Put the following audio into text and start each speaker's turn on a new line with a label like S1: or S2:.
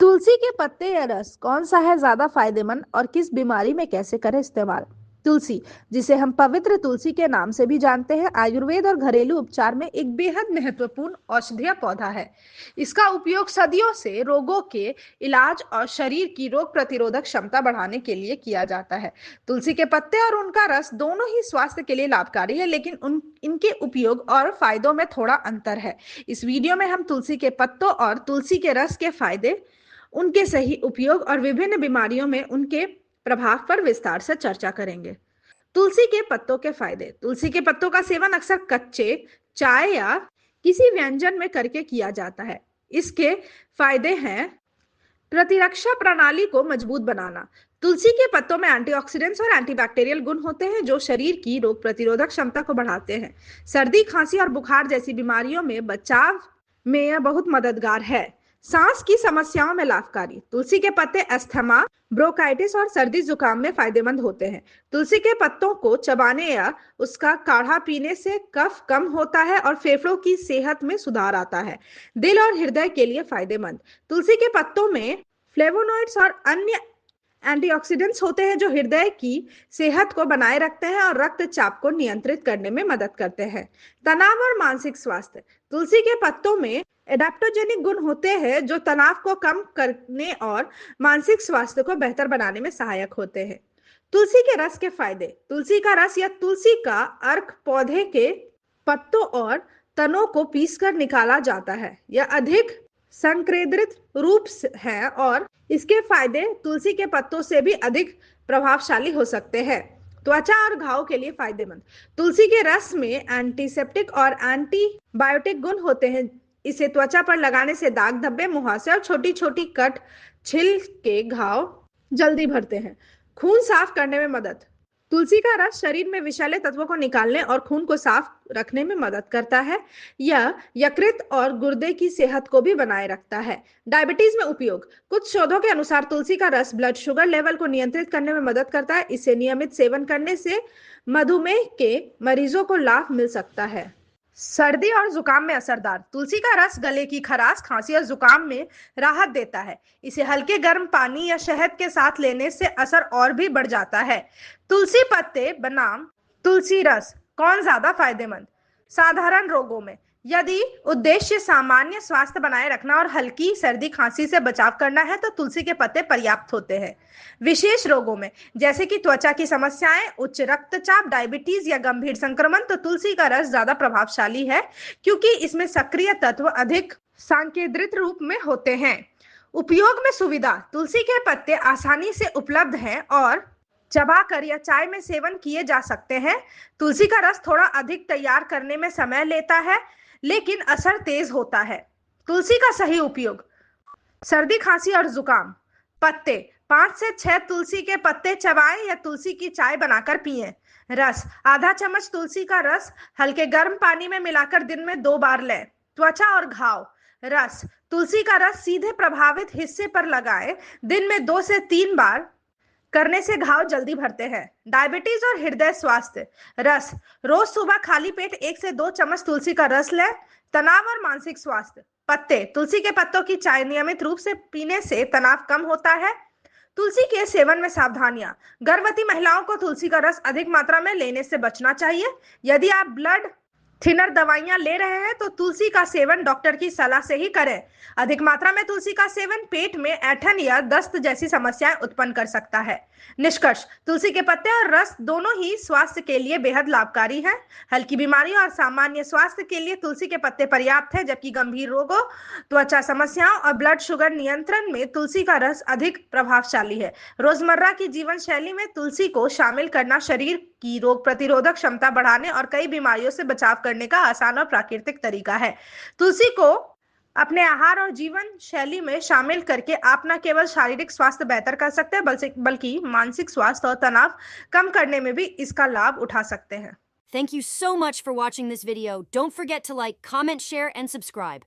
S1: तुलसी के पत्ते या रस कौन सा है ज्यादा फायदेमंद और किस बीमारी में कैसे करें इस्तेमाल। तुलसी, जिसे हम पवित्र तुलसी के नाम से भी जानते हैं, आयुर्वेद और घरेलू उपचार में एक बेहद महत्वपूर्ण औषधीय पौधा है। इसका उपयोग सदियों से रोगों के इलाज और शरीर की रोग प्रतिरोधक क्षमता बढ़ाने के लिए किया जाता है। तुलसी के पत्ते और उनका रस दोनों ही स्वास्थ्य के लिए लाभकारी है, लेकिन इनके उपयोग और फायदों में थोड़ा अंतर है। इस वीडियो में हम तुलसी के पत्तों और तुलसी के रस के फायदे, उनके सही उपयोग और विभिन्न बीमारियों में उनके प्रभाव पर विस्तार से चर्चा करेंगे। तुलसी के पत्तों के फायदे। तुलसी के पत्तों का सेवन अक्सर कच्चे, चाय या किसी व्यंजन में करके किया जाता है। इसके फायदे हैं प्रतिरक्षा प्रणाली को मजबूत बनाना। तुलसी के पत्तों में एंटीऑक्सीडेंट्स और एंटीबैक्टीरियल गुण होते हैं जो शरीर की रोग प्रतिरोधक क्षमता को बढ़ाते हैं। सर्दी, खांसी और बुखार जैसी बीमारियों में बचाव में यह बहुत मददगार है। सांस की समस्याओं में लाभकारी। तुलसी के पत्ते अस्थमा, ब्रोंकाइटिस और सर्दी जुकाम में फायदेमंद होते हैं। तुलसी के पत्तों को चबाने या उसका काढ़ा पीने से कफ कम होता है और फेफड़ों की सेहत में सुधार आता है। दिल और हृदय के लिए फायदेमंद। तुलसी के पत्तों में फ्लेवोनॉइड्स और अन्य एंटीऑक्सीडेंट्स होते हैं जो हृदय की सेहत को बनाए रखते हैं और रक्तचाप को नियंत्रित करने में मदद करते हैं। तनाव और मानसिक स्वास्थ्य। तुलसी के पत्तों में एडाप्टोजेनिक गुण होते हैं जो तनाव को कम करने और मानसिक स्वास्थ्य को बेहतर बनाने में सहायक होते हैं। तुलसी के रस के फायदे। तुलसी का रस या तुलसी का अर्क पौधे के पत्तों और तनों को पीसकर निकाला जाता है। यह अधिक संकेंद्रित रूप है और इसके फायदे तुलसी के पत्तों से भी अधिक प्रभावशाली हो सकते हैं। त्वचा और घाव के लिए फायदेमंद। तुलसी के रस में एंटीसेप्टिक और एंटीबायोटिक गुण होते हैं। इसे त्वचा पर लगाने से दाग धब्बे, मुहासे और छोटी छोटी कट छिल के घाव जल्दी भरते हैं। खून साफ करने में मदद। तुलसी का रस शरीर में विषैले तत्वों को निकालने और खून को साफ रखने में मदद करता है। यह यकृत और गुर्दे की सेहत को भी बनाए रखता है। डायबिटीज में उपयोग। कुछ शोधों के अनुसार तुलसी का रस ब्लड शुगर लेवल को नियंत्रित करने में मदद करता है। इसे नियमित सेवन करने से मधुमेह के मरीजों को लाभ मिल सकता है। सर्दी और जुकाम में असरदार। तुलसी का रस गले की खराश, खांसी और जुकाम में राहत देता है। इसे हल्के गर्म पानी या शहद के साथ लेने से असर और भी बढ़ जाता है। तुलसी पत्ते बनाम तुलसी रस कौन ज्यादा फायदेमंद। साधारण रोगों में, यदि उद्देश्य सामान्य स्वास्थ्य बनाए रखना और हल्की सर्दी खांसी से बचाव करना है तो तुलसी के पत्ते पर्याप्त होते हैं। विशेष रोगों में, जैसे कि त्वचा की समस्याएं, उच्च रक्तचाप, डायबिटीज या गंभीर संक्रमण, तो तुलसी का रस ज्यादा प्रभावशाली है क्योंकि इसमें सक्रिय तत्व अधिक सांकेंद्रित रूप में होते हैं। उपयोग में सुविधा। तुलसी के पत्ते आसानी से उपलब्ध हैं और चबाकर या चाय में सेवन किए जा सकते हैं। तुलसी का रस थोड़ा अधिक तैयार करने में समय लेता है, लेकिन असर तेज होता है। तुलसी का सही उपयोग। सर्दी, खांसी और जुकाम। पत्ते 5 से 6 तुलसी के पत्ते चबाएं या तुलसी की चाय बनाकर पिएं। रस आधा चम्मच तुलसी का रस हल्के गर्म पानी में मिलाकर दिन में 2 बार लें। त्वचा और घाव। रस तुलसी का रस सीधे प्रभावित हिस्से पर लगाएं। दिन में 2 से 3 बार करने से घाव जल्दी भरते हैं। डायबिटीज और हृदय स्वास्थ्य। रस रोज सुबह खाली पेट 1 से 2 चम्मच तुलसी का रस लें। तनाव और मानसिक स्वास्थ्य। पत्ते तुलसी के पत्तों की चाय नियमित रूप से पीने से तनाव कम होता है। तुलसी के सेवन में सावधानियां। गर्भवती महिलाओं को तुलसी का रस अधिक मात्रा में लेने से बचना चाहिए। यदि आप ब्लड थिनर दवाइयां ले रहे हैं तो तुलसी का सेवन डॉक्टर की सलाह से ही करें। अधिक मात्रा में तुलसी का सेवन पेट में ऐंठन या दस्त जैसी समस्याएं उत्पन्न कर सकता है। निष्कर्ष, तुलसी के पत्ते और रस दोनों ही स्वास्थ्य के लिए बेहद लाभकारी हैं। हल्की बीमारियों और सामान्य स्वास्थ्य के लिए तुलसी के पत्ते पर्याप्त है, जबकि गंभीर रोगों, त्वचा समस्याओं और ब्लड शुगर नियंत्रण में तुलसी का रस अधिक प्रभावशाली है। रोजमर्रा की जीवन शैली में तुलसी को शामिल करना शरीर की रोग प्रतिरोधक क्षमता बढ़ाने और कई बीमारियों से बचाव करने का आसान और प्राकृतिक तरीका है। तुलसी को अपने आहार और जीवन शैली में शामिल करके आप न केवल शारीरिक स्वास्थ्य बेहतर कर सकते हैं बल्कि मानसिक स्वास्थ्य और तनाव कम करने में भी इसका लाभ उठा सकते हैं।
S2: Thank you so much for watching this video. Don't forget to like, comment, share, and subscribe.